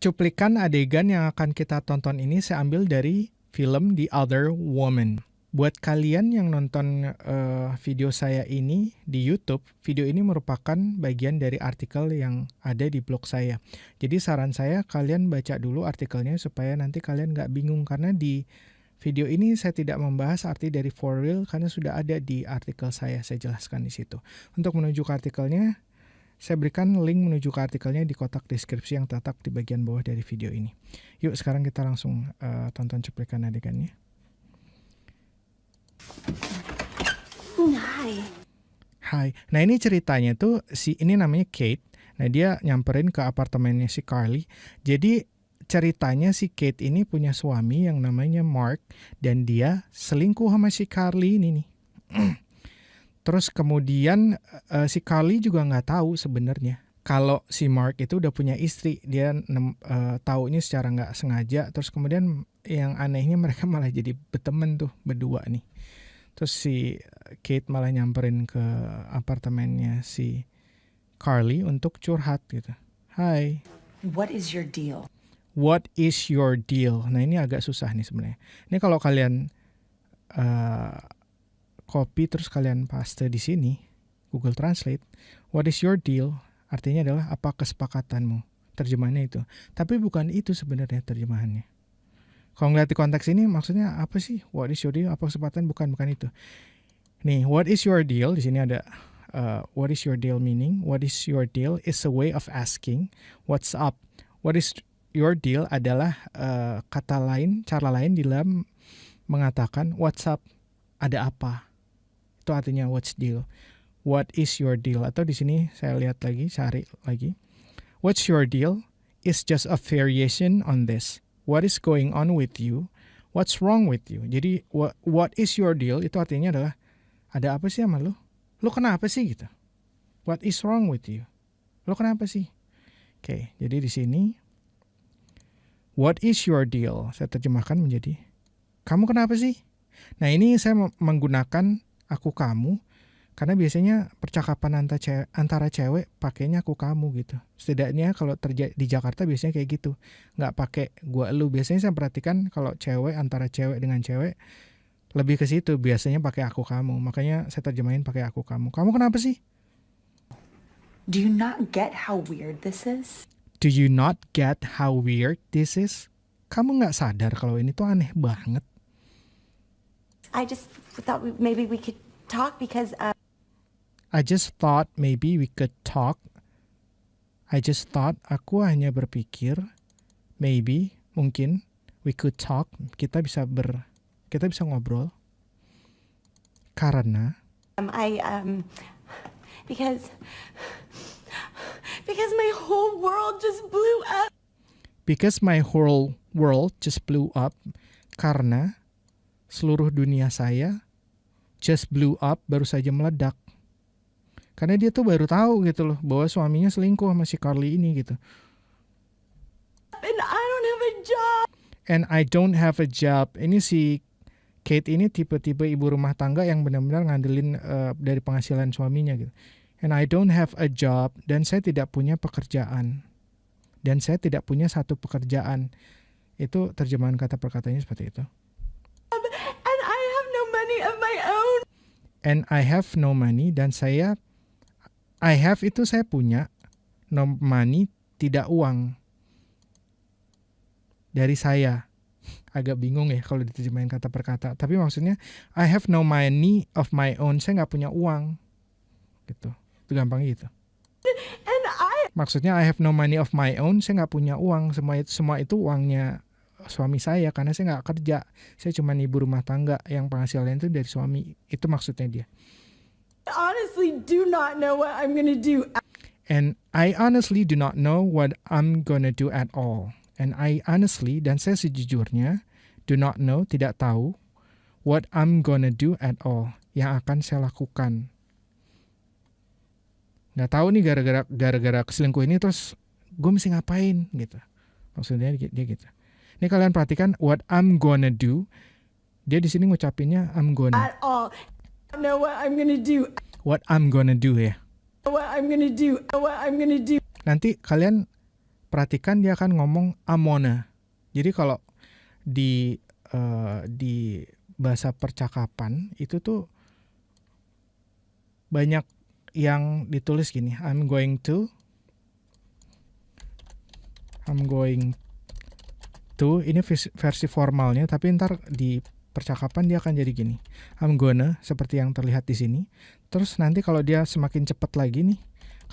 Cuplikan adegan yang akan kita tonton ini saya ambil dari film The Other Woman. Buat kalian yang nonton video saya ini di YouTube, video ini merupakan bagian dari artikel yang ada di blog saya. Jadi saran saya kalian baca dulu artikelnya supaya nanti kalian nggak bingung, karena di video ini saya tidak membahas arti dari for real karena sudah ada di artikel saya jelaskan di situ. Untuk menuju ke artikelnya, saya berikan link menuju ke artikelnya di kotak deskripsi yang terletak di bagian bawah dari video ini. Yuk sekarang kita langsung tonton cuplikan adegannya. Hai. Nah ini ceritanya tuh ini namanya Kate. Nah dia nyamperin ke apartemennya si Carly. Jadi ceritanya si Kate ini punya suami yang namanya Mark dan dia selingkuh sama si Carly ini nih. Terus kemudian si Carly juga nggak tahu sebenarnya kalau si Mark itu udah punya istri. Dia taunya secara nggak sengaja. Terus kemudian yang anehnya mereka malah jadi berteman tuh berdua nih. Terus si Kate malah nyamperin ke apartemennya si Carly untuk curhat gitu. Hai. What is your deal? What is your deal? Nah ini agak susah nih sebenarnya. Ini kalau kalian copy terus kalian paste di sini, Google Translate, what is your deal? Artinya adalah apa kesepakatanmu. Terjemahannya itu. Tapi bukan itu sebenarnya terjemahannya. Kalau ngeliat di konteks ini maksudnya apa sih? What is your deal? Apa kesepakatan? Bukan itu. Nih, what is your deal? Di sini ada what is your deal meaning? What is your deal is a way of asking what's up. What is your deal adalah kata lain, cara lain di dalam mengatakan what's up, ada apa. Itu artinya what's deal. What is your deal? Atau di sini saya lihat lagi, cari lagi. What's your deal is just a variation on this. What is going on with you? What's wrong with you? Jadi what is your deal itu artinya adalah ada apa sih sama lu? Lu kenapa sih gitu? What is wrong with you? Lu kenapa sih? Oke, jadi di sini what is your deal? Saya terjemahkan menjadi kamu kenapa sih? Nah ini saya menggunakan aku kamu karena biasanya percakapan antara cewek pakainya aku kamu gitu. Setidaknya kalau di Jakarta biasanya kayak gitu, nggak pakai gua lu. Biasanya saya perhatikan kalau cewek antara cewek dengan cewek lebih ke situ, biasanya pakai aku kamu. Makanya saya terjemahin pakai aku kamu. Kamu kenapa sih? Do you not get how weird this is? Do you not get how weird this is? Kamu nggak sadar kalau ini tuh aneh banget? I just thought maybe we could talk because I just thought maybe we could talk. I just thought, aku hanya berpikir maybe, mungkin we could talk, kita bisa ngobrol. Karena because my whole world just blew up. Because my whole world just blew up. Karena seluruh dunia saya just blew up, baru saja meledak. Karena dia tuh baru tahu gitu loh bahwa suaminya selingkuh sama si Carly ini gitu. And I don't have a job. And I don't have a job. Ini si Kate ini tipe-tipe ibu rumah tangga yang benar-benar ngandelin dari penghasilan suaminya gitu. And I don't have a job. Dan saya tidak punya pekerjaan. Dan saya tidak punya satu pekerjaan. Itu terjemahan kata perkataannya seperti itu. And I have no money of my own. And I have no money. Dan I have itu saya punya. No money, tidak uang. Dari saya. Agak bingung ya kalau diterjemahin kata per kata. Tapi maksudnya I have no money of my own. Saya nggak punya uang. Gitu. Itu gampang gitu. And Maksudnya I have no money of my own. Saya nggak punya uang. Semua itu uangnya suami saya. Karena saya nggak kerja. Saya cuma ibu rumah tangga yang penghasilan itu dari suami. Itu maksudnya dia. honestly do not know what I'm gonna do. And I honestly do not know what I'm gonna do at all. And I honestly, dan saya sejujurnya, do not know, tidak tahu, what I'm gonna do at all, yang akan saya lakukan. Nggak tahu nih gara-gara keselingkuh ini terus gue mesti ngapain gitu. Maksudnya dia gitu. Ini kalian perhatikan what I'm gonna do. Dia di sini ngucapinnya I'm gonna. At all. I don't know what I'm gonna do. What I'm gonna do ya. What I'm gonna do. What I'm gonna do. Nanti kalian perhatikan dia akan ngomong amona. Jadi kalau di bahasa percakapan itu tuh banyak yang ditulis gini, I'm going to, ini versi formalnya, tapi ntar di percakapan dia akan jadi gini, I'm gonna, seperti yang terlihat di sini. Terus nanti kalau dia semakin cepat lagi nih,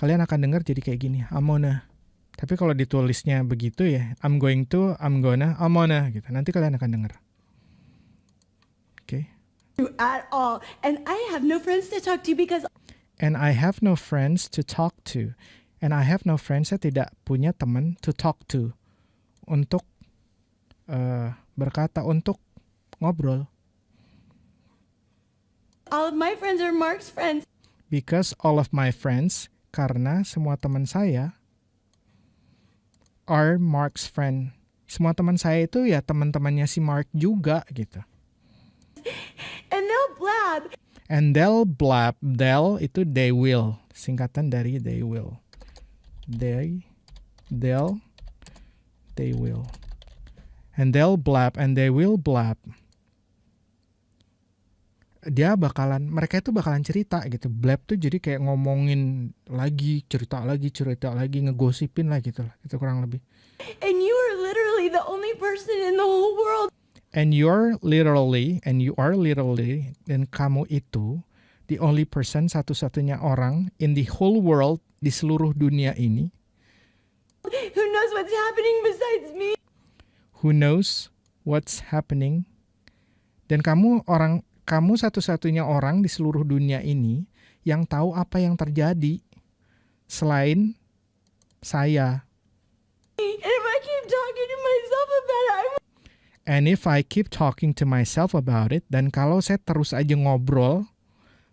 kalian akan dengar jadi kayak gini, I'm gonna. Tapi kalau ditulisnya begitu ya, I'm going to, I'm gonna, I'm gonna gitu. Nanti kalian akan dengar. Oke. At all. And I have no friends to talk to because And I have no friends to talk to. And I have no friends, saya tidak punya teman to talk to. Untuk berkata, untuk ngobrol. all of my friends are Mark's friends. Because all of my friends, karena semua teman saya are Mark's friend. Semua teman saya itu ya teman-temannya si Mark juga gitu. And they'll blab. And they'll blab. They'll itu they will. Singkatan dari they will. They will. And they'll blab and they will blab. Mereka itu bakalan cerita gitu. Blab tuh jadi kayak ngomongin lagi, cerita lagi, ngegosipin lah gitu lah. Itu kurang lebih. And you are literally the only person in the whole world. And you are literally, dan kamu itu the only person, satu-satunya orang in the whole world, di seluruh dunia ini, Who knows what's happening besides me? who knows what's happening, dan kamu satu-satunya orang di seluruh dunia ini yang tahu apa yang terjadi selain saya. And if I keep talking to myself about it, Dan kalau saya terus aja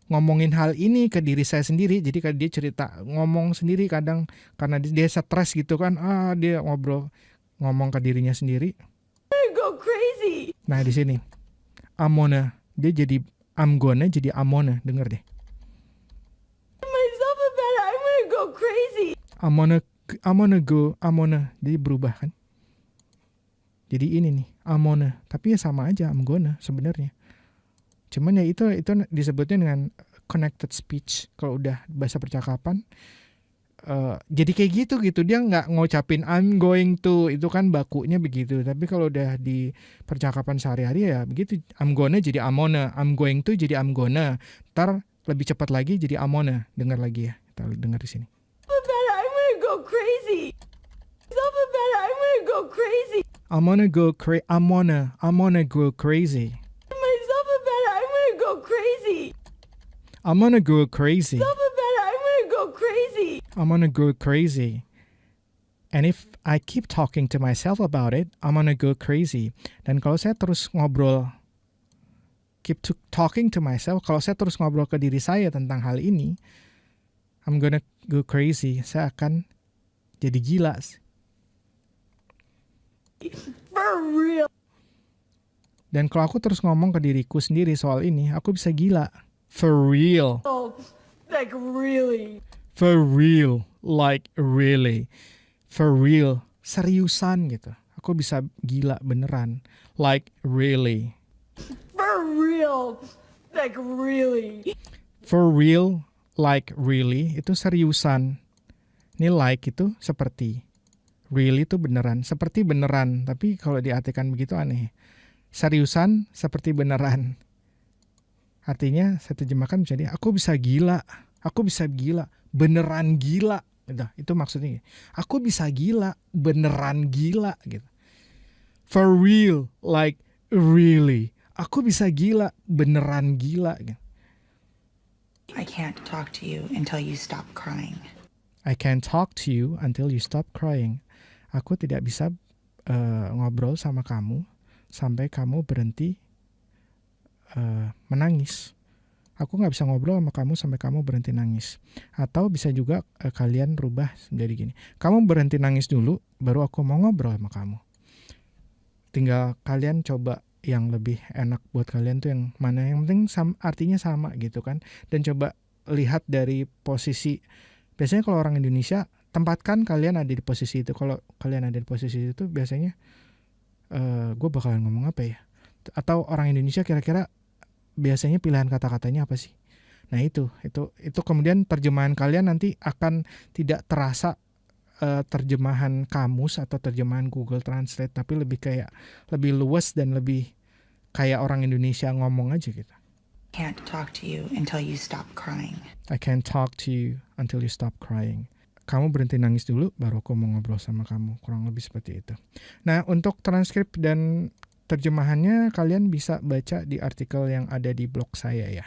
ngomongin hal ini ke diri saya sendiri, jadi kalau dia cerita, ngomong sendiri kadang karena dia stres gitu kan, dia ngomong ke dirinya sendiri. I'm gonna go crazy. Nah di sini, amona, dia jadi I'm gonna jadi amona, denger deh. Myself about it, I'm gonna go crazy. Amona, jadi berubah kan. Jadi ini nih, amona, tapi ya sama aja I'm gonna sebenarnya. Cuman ya itu disebutnya dengan connected speech kalau udah bahasa percakapan. Jadi kayak gitu dia nggak ngucapin I'm going to, itu kan bakunya begitu. Tapi kalau udah di percakapan sehari-hari ya begitu, I'm gonna jadi amona, I'm going to jadi I'm gonna. Ntar lebih cepat lagi jadi amona. Dengar lagi ya, kita dengar di sini. I'm gonna go crazy. Myself about it, I'm gonna go crazy. I'm gonna go crazy. Myself about it, I'm gonna go crazy. I'm gonna go crazy. Myself about it, I'm gonna go crazy. I'm gonna go crazy. And if I keep talking to myself about it, I'm gonna go crazy. Dan kalau saya terus ngobrol, talking to myself, kalau saya terus ngobrol ke diri saya tentang hal ini, I'm gonna go crazy. Saya akan jadi gila. For real. Dan kalau aku terus ngomong ke diriku sendiri soal ini, aku bisa gila. For real. Oh, like really. For real. Like really. For real. Seriusan gitu. Aku bisa gila beneran. Like really. For real. Like really. For real. Like really. Itu seriusan. Ini like itu seperti. Really itu beneran. Seperti beneran. Tapi kalau diartikan begitu aneh. Seriusan seperti beneran. Artinya saya terjemahkan jadi aku bisa gila. Aku bisa gila. Beneran gila. Itu maksudnya. Aku bisa gila. Beneran gila. Gitu. For real. Like really. Aku bisa gila. Beneran gila. Gitu. I can't talk to you until you stop crying. I can't talk to you until you stop crying. Aku tidak bisa ngobrol sama kamu sampai kamu berhenti menangis. Aku nggak bisa ngobrol sama kamu sampai kamu berhenti nangis. Atau bisa juga kalian rubah jadi gini. Kamu berhenti nangis dulu, baru aku mau ngobrol sama kamu. Tinggal kalian coba yang lebih enak buat kalian tuh yang mana. Yang penting artinya sama gitu kan. Dan coba lihat dari posisi. Biasanya kalau orang Indonesia tempatkan kalian ada di posisi itu. Kalau kalian ada di posisi itu biasanya gue bakalan ngomong apa ya? Atau orang Indonesia kira-kira biasanya pilihan kata-katanya apa sih? Nah itu kemudian terjemahan kalian nanti akan tidak terasa terjemahan kamus atau terjemahan Google Translate, tapi lebih luas dan lebih kayak orang Indonesia ngomong aja gitu. I can't talk to you until you stop crying. I can't talk to you until you stop crying. Kamu berhenti nangis dulu, baru aku mau ngobrol sama kamu. Kurang lebih seperti itu. Nah, untuk transkrip dan terjemahannya kalian bisa baca di artikel yang ada di blog saya ya.